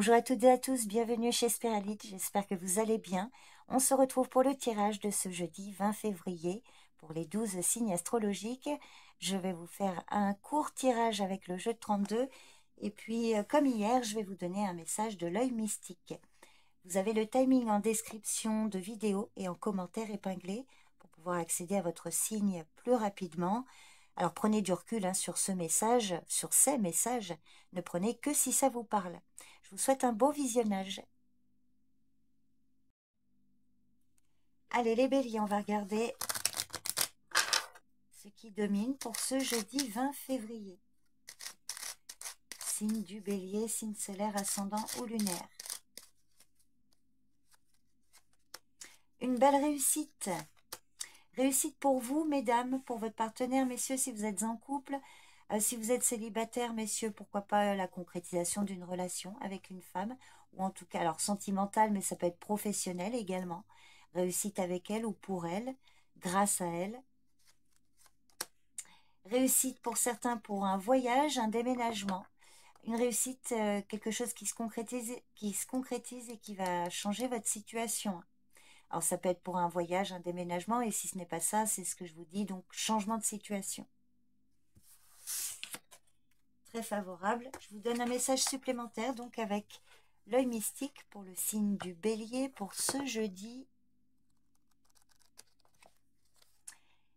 Bonjour à toutes et à tous, bienvenue chez Spiralite, j'espère que vous allez bien. On se retrouve pour le tirage de ce jeudi 20 février pour les 12 signes astrologiques. Je vais vous faire un court tirage avec le jeu de 32 et puis comme hier, je vais vous donner un message de l'œil mystique. Vous avez le timing en description de vidéo et en commentaire épinglé pour pouvoir accéder à votre signe plus rapidement. Alors prenez du recul sur ce message, sur ces messages, ne prenez que si ça vous parle. Je vous souhaite un beau visionnage. Allez les béliers, on va regarder ce qui domine pour ce jeudi 20 février. Signe du bélier, signe solaire, ascendant ou lunaire. Une belle réussite. Réussite pour vous, mesdames, pour votre partenaire, messieurs, si vous êtes en couple. Si vous êtes célibataire, messieurs, pourquoi pas la concrétisation d'une relation avec une femme, ou en tout cas, alors sentimentale, mais ça peut être professionnel également. Réussite avec elle ou pour elle, grâce à elle. Réussite pour certains pour un voyage, un déménagement. Une réussite, quelque chose qui se concrétise et qui va changer votre situation. Alors, ça peut être pour un voyage, un déménagement, et si ce n'est pas ça, c'est ce que je vous dis, donc changement de situation. Très favorable. Je vous donne un message supplémentaire, donc avec l'œil mystique pour le signe du bélier pour ce jeudi.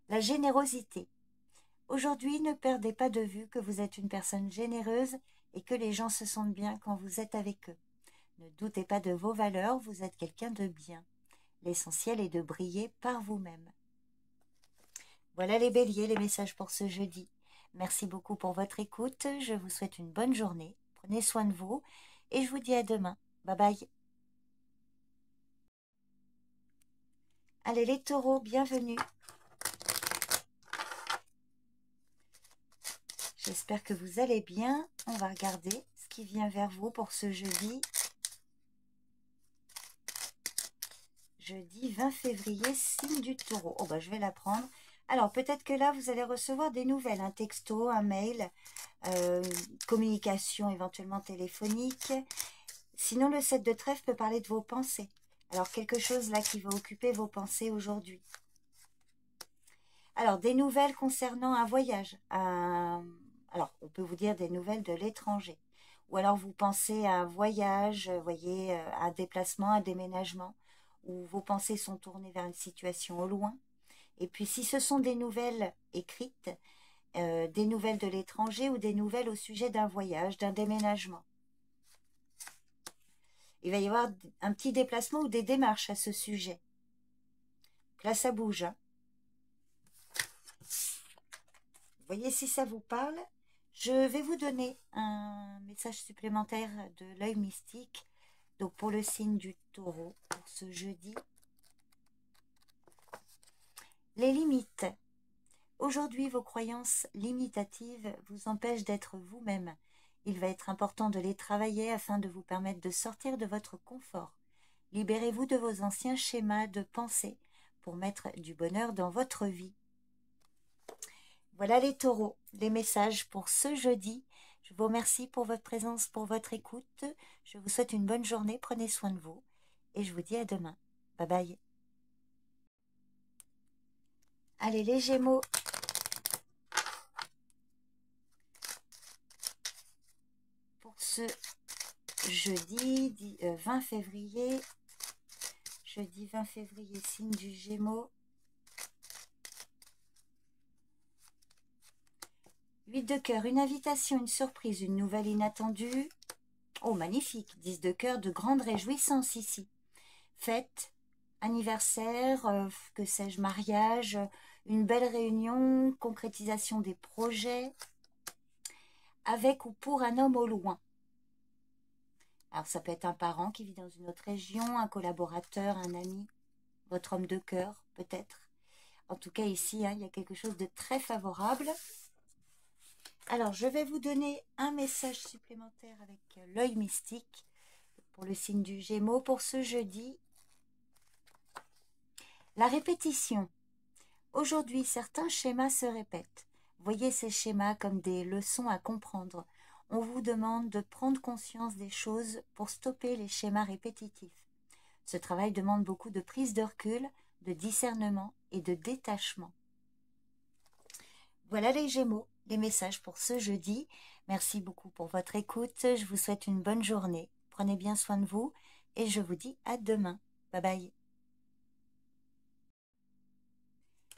La générosité. Aujourd'hui, ne perdez pas de vue que vous êtes une personne généreuse et que les gens se sentent bien quand vous êtes avec eux. Ne doutez pas de vos valeurs, vous êtes quelqu'un de bien. L'essentiel est de briller par vous-même. Voilà les béliers, les messages pour ce jeudi. Merci beaucoup pour votre écoute. Je vous souhaite une bonne journée. Prenez soin de vous et je vous dis à demain. Bye bye. Allez les taureaux, bienvenue. J'espère que vous allez bien. On va regarder ce qui vient vers vous pour ce jeudi. Jeudi 20 février, signe du taureau. Oh bah je vais la prendre. Alors peut-être que là vous allez recevoir des nouvelles, un texto, un mail, communication éventuellement téléphonique. Sinon le 7 de trèfle peut parler de vos pensées. Alors quelque chose là qui va occuper vos pensées aujourd'hui. Alors des nouvelles concernant un voyage. Alors on peut vous dire des nouvelles de l'étranger. Ou alors vous pensez à un voyage, voyez, un déplacement, un déménagement, où vos pensées sont tournées vers une situation au loin. Et puis si ce sont des nouvelles écrites, des nouvelles de l'étranger ou des nouvelles au sujet d'un voyage, d'un déménagement. Il va y avoir un petit déplacement ou des démarches à ce sujet. Là ça bouge. Voyez si ça vous parle. Je vais vous donner un message supplémentaire de l'œil mystique. Donc pour le signe du taureau, pour ce jeudi. Les limites. Aujourd'hui, vos croyances limitatives vous empêchent d'être vous-même. Il va être important de les travailler afin de vous permettre de sortir de votre confort. Libérez-vous de vos anciens schémas de pensée pour mettre du bonheur dans votre vie. Voilà les taureaux, les messages pour ce jeudi. Je vous remercie pour votre présence, pour votre écoute. Je vous souhaite une bonne journée, prenez soin de vous. Et je vous dis à demain. Bye bye. Allez les Gémeaux. Pour ce jeudi 20 février. Jeudi 20 février, signe du Gémeaux. 8 de cœur, une invitation, une surprise, une nouvelle inattendue. Oh, magnifique. 10 de cœur, de grande réjouissance ici. Fête, anniversaire, que sais-je, mariage, une belle réunion, concrétisation des projets, avec ou pour un homme au loin. Alors, ça peut être un parent qui vit dans une autre région, un collaborateur, un ami, votre homme de cœur, peut-être. En tout cas, ici, il y a quelque chose de très favorable. Alors, je vais vous donner un message supplémentaire avec l'œil mystique pour le signe du Gémeaux pour ce jeudi. La répétition. Aujourd'hui, certains schémas se répètent. Voyez ces schémas comme des leçons à comprendre. On vous demande de prendre conscience des choses pour stopper les schémas répétitifs. Ce travail demande beaucoup de prise de recul, de discernement et de détachement. Voilà les Gémeaux, les messages pour ce jeudi. Merci beaucoup pour votre écoute. Je vous souhaite une bonne journée. Prenez bien soin de vous et je vous dis à demain. Bye bye.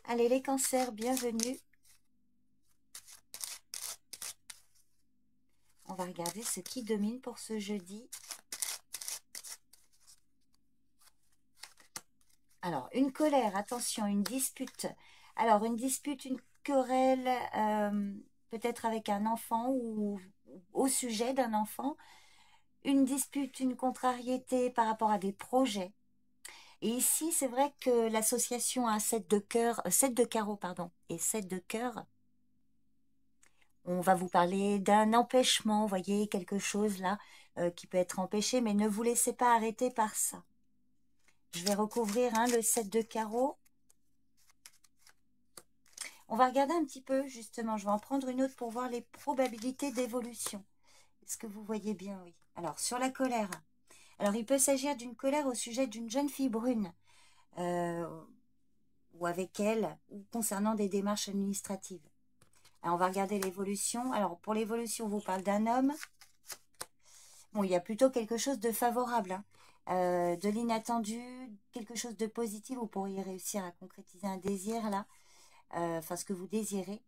Allez les cancers, bienvenue. On va regarder ce qui domine pour ce jeudi. Alors, une colère, attention, une dispute. Alors, une dispute, une querelle, peut-être avec un enfant ou au sujet d'un enfant. Une dispute, une contrariété par rapport à des projets. Et ici, c'est vrai que l'association a 7 de cœur, 7 de carreau, pardon, et 7 de cœur. On va vous parler d'un empêchement, vous voyez, quelque chose là qui peut être empêché, mais ne vous laissez pas arrêter par ça. Je vais recouvrir le 7 de carreau. On va regarder un petit peu, justement, je vais en prendre une autre pour voir les probabilités d'évolution. Est-ce que vous voyez bien? Oui. Alors, sur la colère. Alors, il peut s'agir d'une colère au sujet d'une jeune fille brune, ou avec elle, ou concernant des démarches administratives. Alors, on va regarder l'évolution. Alors, pour l'évolution, on vous parle d'un homme. Bon, il y a plutôt quelque chose de favorable, de l'inattendu, quelque chose de positif. Vous pourriez réussir à concrétiser un désir, là. Enfin, ce que vous désirez.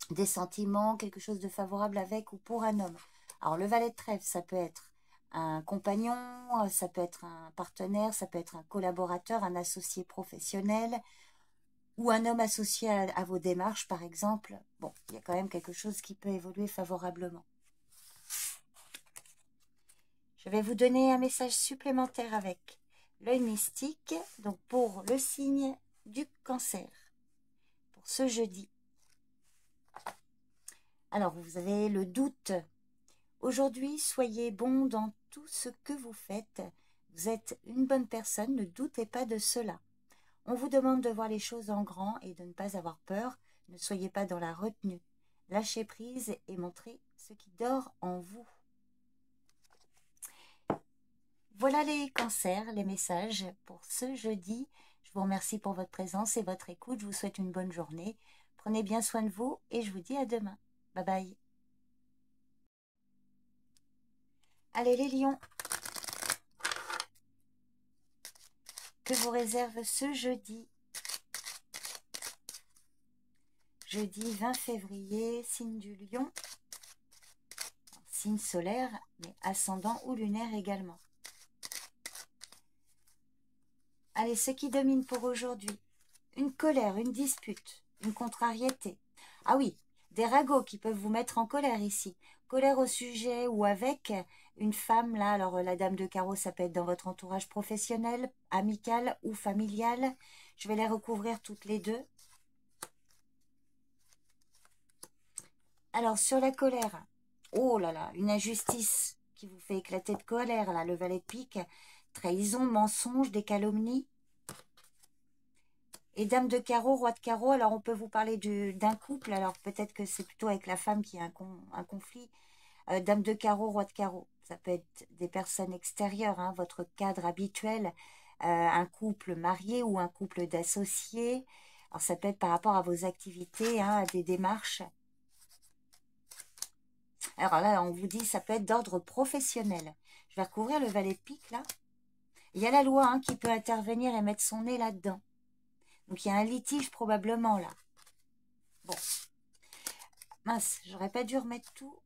Des sentiments, quelque chose de favorable avec ou pour un homme. Alors, le valet de trèfle, ça peut être un compagnon, ça peut être un partenaire, ça peut être un collaborateur, un associé professionnel, ou un homme associé à vos démarches, par exemple. Bon, il y a quand même quelque chose qui peut évoluer favorablement. Je vais vous donner un message supplémentaire avec l'œil mystique, donc pour le signe du cancer, pour ce jeudi. Alors, vous avez le doute. Aujourd'hui, soyez bon dans tout ce que vous faites. Vous êtes une bonne personne, ne doutez pas de cela. On vous demande de voir les choses en grand et de ne pas avoir peur. Ne soyez pas dans la retenue. Lâchez prise et montrez ce qui dort en vous. Voilà les cancers, les messages pour ce jeudi. Je vous remercie pour votre présence et votre écoute. Je vous souhaite une bonne journée. Prenez bien soin de vous et je vous dis à demain. Bye bye. Allez les lions. Que vous réserve ce jeudi? Jeudi 20 février, signe du lion. Signe solaire, mais ascendant ou lunaire également. Allez, ce qui domine pour aujourd'hui. Une colère, une dispute, une contrariété. Ah oui, des ragots qui peuvent vous mettre en colère ici. Colère au sujet ou avec une femme, là, alors la dame de carreau, ça peut être dans votre entourage professionnel, amical ou familial. Je vais les recouvrir toutes les deux. Alors, sur la colère, oh là là, une injustice qui vous fait éclater de colère, là, le valet de pique, trahison, mensonge, des calomnies. Et dame de carreau, roi de carreau, alors on peut vous parler d'un couple, alors peut-être que c'est plutôt avec la femme qui a un conflit. Dame de carreau, roi de carreau, ça peut être des personnes extérieures, votre cadre habituel, un couple marié ou un couple d'associés. Alors ça peut être par rapport à vos activités, à des démarches. Alors là, on vous dit, ça peut être d'ordre professionnel. Je vais recouvrir le valet de pique, là. Il y a la loi qui peut intervenir et mettre son nez là-dedans. Donc, il y a un litige probablement, là. Bon. Mince, j'aurais pas dû remettre tout.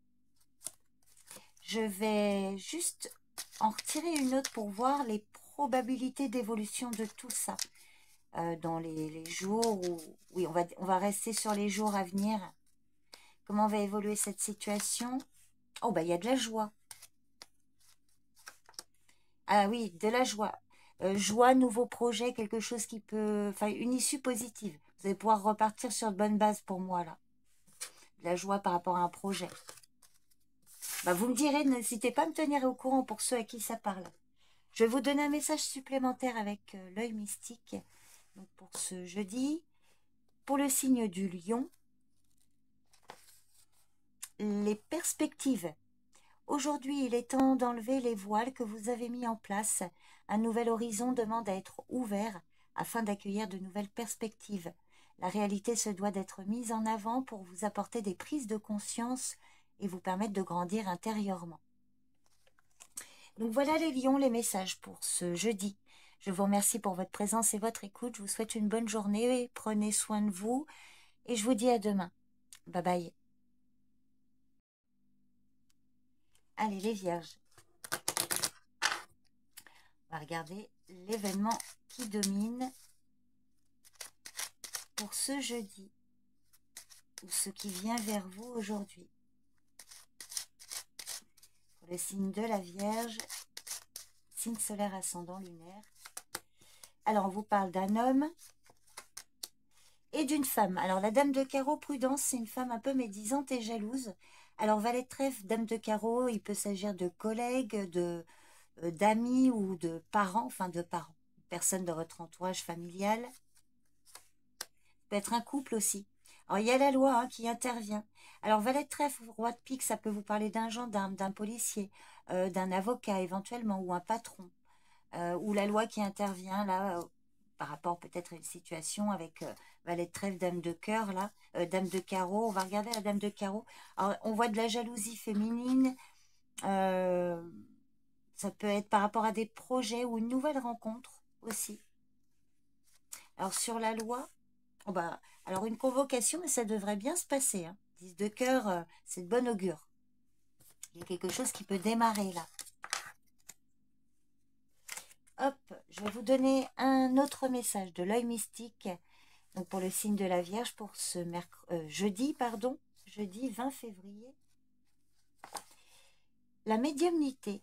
Je vais juste en retirer une autre pour voir les probabilités d'évolution de tout ça. Dans les jours où... Oui, on va rester sur les jours à venir. Comment va évoluer cette situation? Oh, bah, il y a de la joie. Ah oui, de la joie. Joie, nouveau projet, quelque chose qui peut... Enfin, une issue positive. Vous allez pouvoir repartir sur de bonnes bases pour moi, là. De la joie par rapport à un projet. Bah, vous me direz, n'hésitez pas à me tenir au courant pour ceux à qui ça parle. Je vais vous donner un message supplémentaire avec l'œil mystique. Donc, pour ce jeudi, pour le signe du lion, les perspectives. Aujourd'hui, il est temps d'enlever les voiles que vous avez mis en place. Un nouvel horizon demande à être ouvert afin d'accueillir de nouvelles perspectives. La réalité se doit d'être mise en avant pour vous apporter des prises de conscience et vous permettre de grandir intérieurement. Donc voilà les lions, les messages pour ce jeudi. Je vous remercie pour votre présence et votre écoute. Je vous souhaite une bonne journée. Prenez soin de vous et je vous dis à demain. Bye bye. Allez les vierges. On va regarder l'événement qui domine pour ce jeudi ou ce qui vient vers vous aujourd'hui. Pour le signe de la Vierge, signe solaire ascendant lunaire. Alors on vous parle d'un homme et d'une femme. Alors la dame de carreau, prudence, c'est une femme un peu médisante et jalouse. Alors valet de trèfle, dame de carreau, il peut s'agir de collègues, d'amis ou de parents, enfin de parents, personne de votre entourage familial. Peut être un couple aussi. Alors il y a la loi qui intervient. Alors valet de trèfle, roi de pique, ça peut vous parler d'un gendarme, d'un policier, d'un avocat éventuellement, ou un patron, ou la loi qui intervient là, par rapport peut-être à une situation avec valet de trèfle, dame de cœur, là, dame de carreau. On va regarder la dame de carreau. Alors, on voit de la jalousie féminine. Ça peut être par rapport à des projets ou une nouvelle rencontre aussi. Alors sur la loi, oh bah, alors une convocation, mais ça devrait bien se passer. 10 de cœur, c'est de bon augure. Il y a quelque chose qui peut démarrer là. Hop, je vais vous donner un autre message de l'œil mystique. Donc pour le signe de la Vierge, pour ce jeudi 20 février. La médiumnité.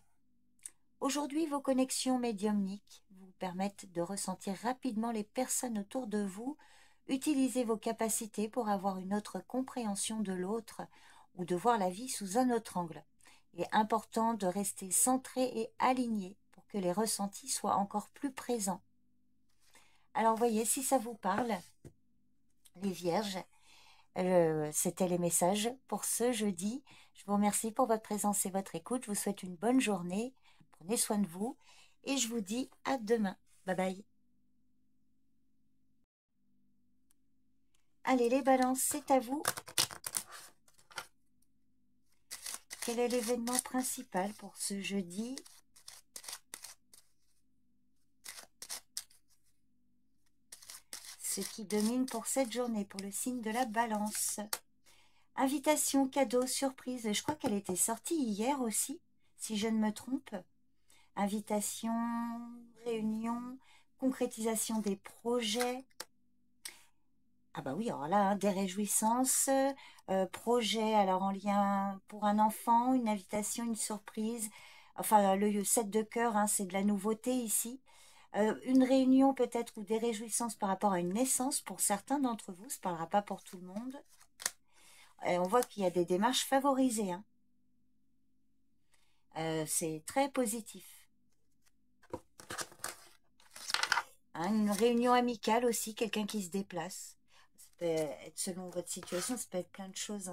Aujourd'hui, vos connexions médiumniques vous permettent de ressentir rapidement les personnes autour de vous. Utilisez vos capacités pour avoir une autre compréhension de l'autre ou de voir la vie sous un autre angle. Il est important de rester centré et aligné pour que les ressentis soient encore plus présents. Alors, voyez, si ça vous parle, les Vierges, c'était les messages pour ce jeudi. Je vous remercie pour votre présence et votre écoute. Je vous souhaite une bonne journée. Prenez soin de vous et je vous dis à demain. Bye bye. Allez les balances, c'est à vous. Quel est l'événement principal pour ce jeudi? Ce qui domine pour cette journée, pour le signe de la Balance. Invitation, cadeau, surprise. Je crois qu'elle était sortie hier aussi, si je ne me trompe. Invitation, réunion, concrétisation des projets. Ah bah oui, alors là, des réjouissances, projet, alors en lien pour un enfant, une invitation, une surprise. Enfin, le 7 de cœur, c'est de la nouveauté ici. Une réunion peut-être ou des réjouissances par rapport à une naissance pour certains d'entre vous, ça ne parlera pas pour tout le monde. Et on voit qu'il y a des démarches favorisées. C'est très positif. Une réunion amicale aussi, quelqu'un qui se déplace. Ça peut être selon votre situation, ça peut être plein de choses.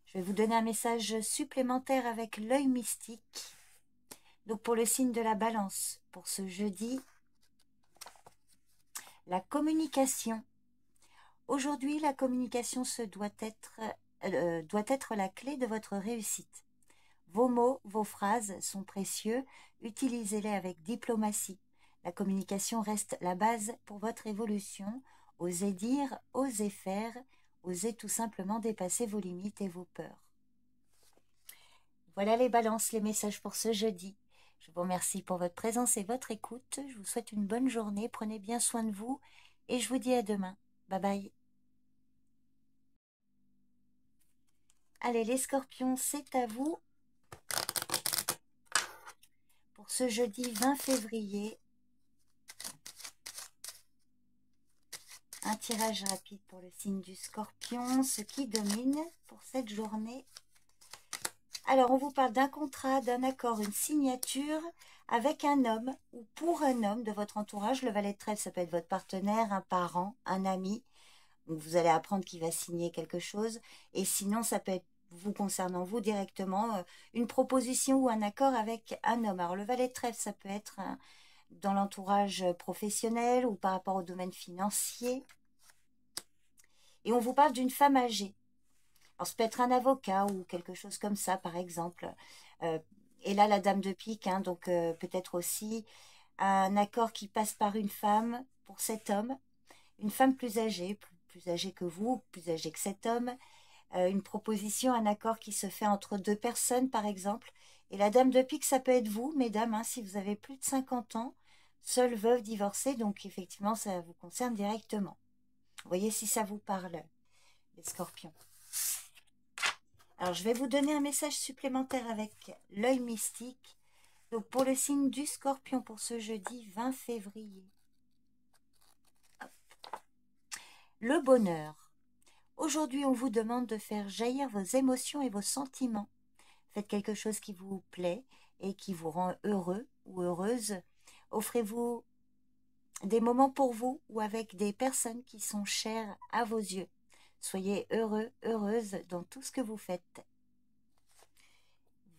Je vais vous donner un message supplémentaire avec l'œil mystique. Donc pour le signe de la Balance, pour ce jeudi, la communication. Aujourd'hui, la communication doit être la clé de votre réussite. Vos mots, vos phrases sont précieux, utilisez-les avec diplomatie. La communication reste la base pour votre évolution. Osez dire, osez faire, osez tout simplement dépasser vos limites et vos peurs. Voilà les balances, les messages pour ce jeudi. Je vous remercie pour votre présence et votre écoute. Je vous souhaite une bonne journée. Prenez bien soin de vous et je vous dis à demain. Bye bye. Allez les scorpions, c'est à vous. Pour ce jeudi 20 février, un tirage rapide pour le signe du Scorpion, ce qui domine pour cette journée. Alors, on vous parle d'un contrat, d'un accord, une signature avec un homme ou pour un homme de votre entourage. Le valet de trèfle, ça peut être votre partenaire, un parent, un ami, Donc, vous allez apprendre qu'il va signer quelque chose. Et sinon, ça peut être vous concernant vous directement, une proposition ou un accord avec un homme. Alors, le valet de trèfle, ça peut être dans l'entourage professionnel ou par rapport au domaine financier. Et on vous parle d'une femme âgée. Alors, ça peut être un avocat ou quelque chose comme ça, par exemple. Et là, la dame de pique, hein, donc peut-être aussi un accord qui passe par une femme pour cet homme. Une femme plus âgée, plus âgée que vous, plus âgée que cet homme. Une proposition, un accord qui se fait entre deux personnes, par exemple. Et la dame de pique, ça peut être vous, mesdames, hein, si vous avez plus de 50 ans, seule, veuve, divorcée. Donc, effectivement, ça vous concerne directement. Voyez si ça vous parle, les scorpions. Alors, je vais vous donner un message supplémentaire avec l'œil mystique. Donc, pour le signe du scorpion, pour ce jeudi 20 février. Hop. Le bonheur. Aujourd'hui, on vous demande de faire jaillir vos émotions et vos sentiments. Faites quelque chose qui vous plaît et qui vous rend heureux ou heureuse. Offrez-vous des moments pour vous ou avec des personnes qui sont chères à vos yeux. Soyez heureux, heureuse dans tout ce que vous faites.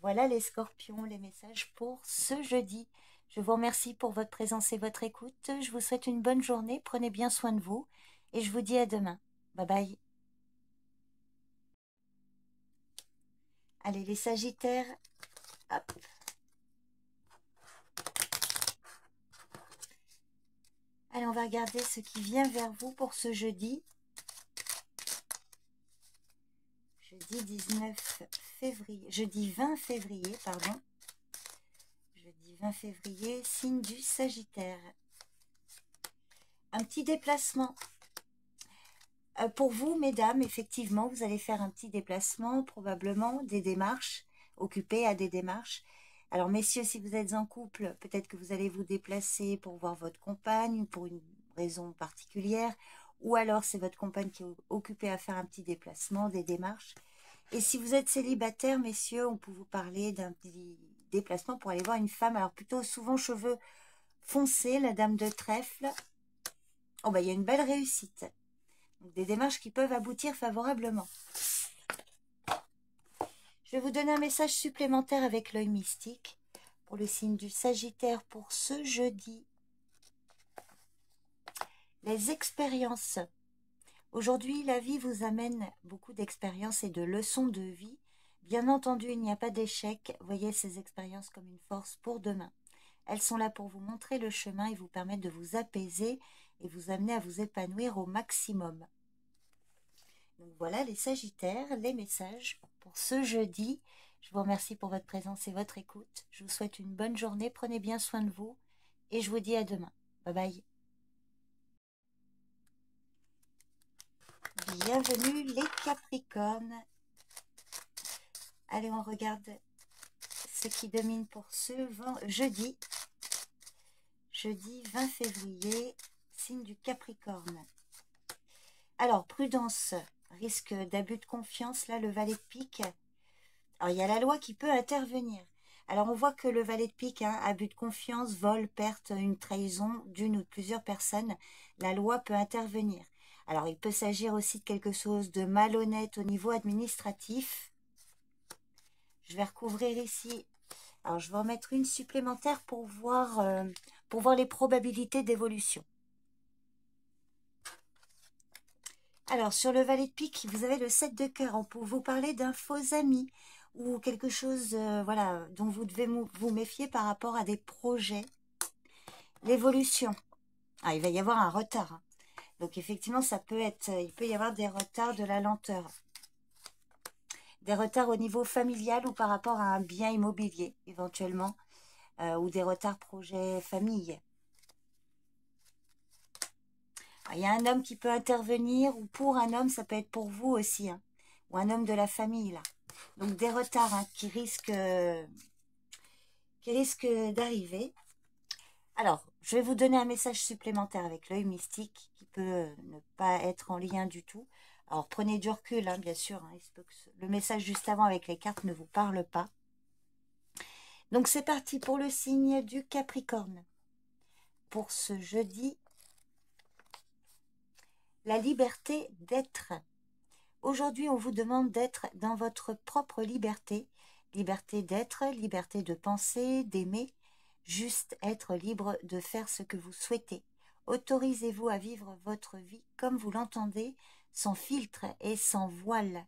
Voilà les scorpions, les messages pour ce jeudi. Je vous remercie pour votre présence et votre écoute. Je vous souhaite une bonne journée. Prenez bien soin de vous et je vous dis à demain. Bye bye. Allez les sagittaires, hop. Allez, on va regarder ce qui vient vers vous pour ce jeudi. Jeudi 19 février, jeudi 20 février, pardon. Jeudi 20 février, signe du Sagittaire. Un petit déplacement. Pour vous, mesdames, effectivement, vous allez faire un petit déplacement, probablement des démarches, occupées à des démarches. Alors, messieurs, si vous êtes en couple, peut-être que vous allez vous déplacer pour voir votre compagne, pour une raison particulière, ou alors c'est votre compagne qui est occupée à faire un petit déplacement, des démarches. Et si vous êtes célibataire, messieurs, on peut vous parler d'un petit déplacement pour aller voir une femme. Alors, plutôt souvent cheveux foncés, la dame de trèfle. Oh, bah, il y a une belle réussite. Donc, des démarches qui peuvent aboutir favorablement. Je vais vous donner un message supplémentaire avec l'œil mystique pour le signe du Sagittaire pour ce jeudi. Les expériences. Aujourd'hui, la vie vous amène beaucoup d'expériences et de leçons de vie. Bien entendu, il n'y a pas d'échec. Voyez ces expériences comme une force pour demain. Elles sont là pour vous montrer le chemin et vous permettre de vous apaiser et vous amener à vous épanouir au maximum. Donc voilà les Sagittaires, les messages pour ce jeudi. Je vous remercie pour votre présence et votre écoute. Je vous souhaite une bonne journée. Prenez bien soin de vous et je vous dis à demain. Bye bye. Bienvenue les Capricornes. Allez, on regarde ce qui domine pour ce jeudi. Jeudi 20 février, signe du Capricorne. Alors, prudence, risque d'abus de confiance. Là, le valet de pique. Alors, il y a la loi qui peut intervenir. Alors, on voit que le valet de pique, hein, abus de confiance, vol, perte, une trahison d'une ou de plusieurs personnes, la loi peut intervenir. Alors, il peut s'agir aussi de quelque chose de malhonnête au niveau administratif. Je vais recouvrir ici. Alors, je vais en mettre une supplémentaire pour voir les probabilités d'évolution. Alors, sur le valet de pique, vous avez le 7 de cœur. On peut vous parler d'un faux ami ou quelque chose voilà, dont vous devez vous méfier par rapport à des projets. L'évolution. Ah, il va y avoir un retard. Hein. Donc, effectivement, il peut y avoir des retards, de la lenteur. Des retards au niveau familial ou par rapport à un bien immobilier, éventuellement. Ou des retards projet famille. Il y a un homme qui peut intervenir, ou pour un homme, ça peut être pour vous aussi, hein, ou un homme de la famille, là. Donc des retards hein, qui risquent d'arriver. Alors, je vais vous donner un message supplémentaire avec l'œil mystique, qui peut ne pas être en lien du tout. Alors, prenez du recul, hein, bien sûr. Hein, il se peut que le message juste avant avec les cartes ne vous parle pas. Donc, c'est parti pour le signe du Capricorne. Pour ce jeudi la liberté d'être. Aujourd'hui, on vous demande d'être dans votre propre liberté. Liberté d'être, liberté de penser, d'aimer. Juste être libre de faire ce que vous souhaitez. Autorisez-vous à vivre votre vie comme vous l'entendez, sans filtre et sans voile.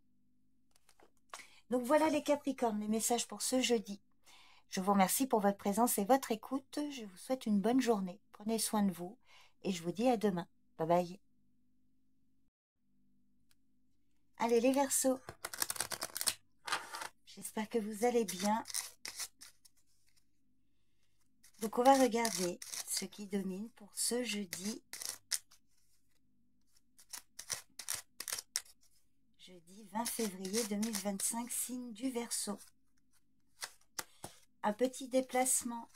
Donc voilà les Capricornes, les messages pour ce jeudi. Je vous remercie pour votre présence et votre écoute. Je vous souhaite une bonne journée. Prenez soin de vous et je vous dis à demain. Bye bye. Allez les Verseaux, j'espère que vous allez bien. Donc on va regarder ce qui domine pour ce jeudi. Jeudi 20 février 2025, signe du Verseau. Un petit déplacement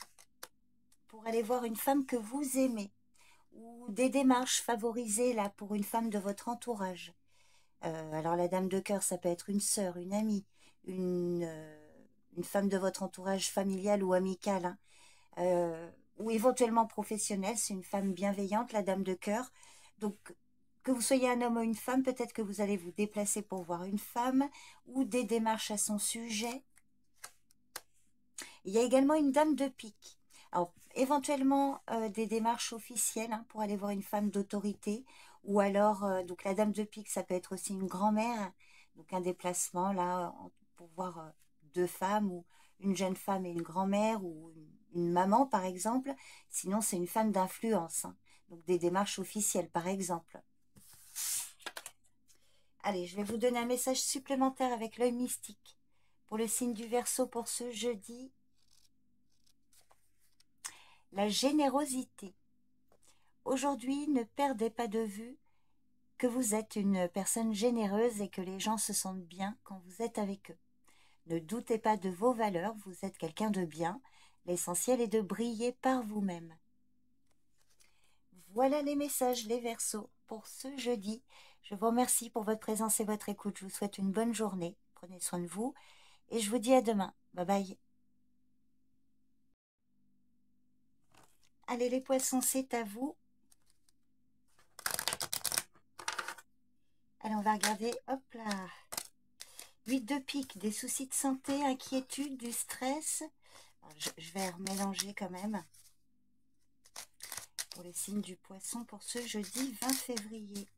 pour aller voir une femme que vous aimez ou des démarches favorisées là pour une femme de votre entourage. Alors la dame de cœur, ça peut être une sœur, une amie, une femme de votre entourage familial ou amical, hein, ou éventuellement professionnel. C'est une femme bienveillante, la dame de cœur. Donc, que vous soyez un homme ou une femme, peut-être que vous allez vous déplacer pour voir une femme ou des démarches à son sujet. Il y a également une dame de pique. Alors, éventuellement, des démarches officielles hein, pour aller voir une femme d'autorité. Ou alors, donc la dame de pique, ça peut être aussi une grand-mère. Donc, un déplacement, là, pour voir deux femmes ou une jeune femme et une grand-mère ou une maman, par exemple. Sinon, c'est une femme d'influence. Hein. Donc, des démarches officielles, par exemple. Allez, je vais vous donner un message supplémentaire avec l'œil mystique. Pour le signe du Verseau pour ce jeudi, la générosité. Aujourd'hui, ne perdez pas de vue que vous êtes une personne généreuse et que les gens se sentent bien quand vous êtes avec eux. Ne doutez pas de vos valeurs, vous êtes quelqu'un de bien. L'essentiel est de briller par vous-même. Voilà les messages, les Verseaux, pour ce jeudi. Je vous remercie pour votre présence et votre écoute. Je vous souhaite une bonne journée. Prenez soin de vous et je vous dis à demain. Bye bye. Allez les poissons, c'est à vous. Allez, on va regarder. Hop là. 8 de pique, des soucis de santé, inquiétude, du stress. Je vais remélanger quand même. Pour les signes du poisson pour ce jeudi 20 février.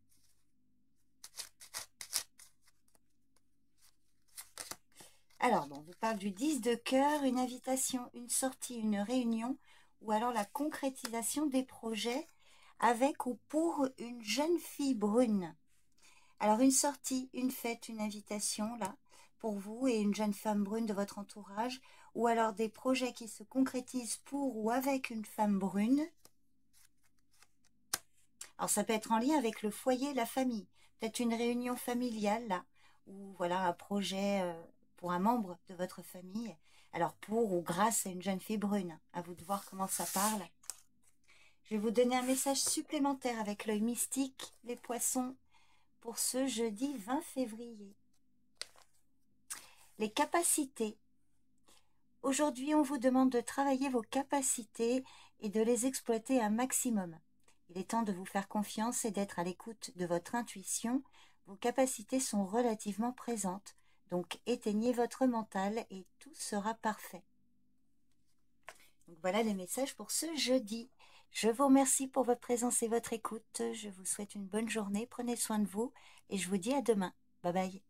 Alors, bon, on vous parle du 10 de cœur, une invitation, une sortie, une réunion, ou alors la concrétisation des projets avec ou pour une jeune fille brune. Alors, une sortie, une fête, une invitation, là, pour vous et une jeune femme brune de votre entourage, ou alors des projets qui se concrétisent pour ou avec une femme brune. Alors, ça peut être en lien avec le foyer, la famille. Peut-être une réunion familiale, là, ou voilà, un projet pour un membre de votre famille. Alors, pour ou grâce à une jeune fille brune. À vous de voir comment ça parle. Je vais vous donner un message supplémentaire avec l'œil mystique, les poissons, pour ce jeudi 20 février. Les capacités. Aujourd'hui, on vous demande de travailler vos capacités et de les exploiter un maximum. Il est temps de vous faire confiance et d'être à l'écoute de votre intuition. Vos capacités sont relativement présentes, donc éteignez votre mental et tout sera parfait. Donc voilà les messages pour ce jeudi. Je vous remercie pour votre présence et votre écoute. Je vous souhaite une bonne journée. Prenez soin de vous et je vous dis à demain. Bye bye.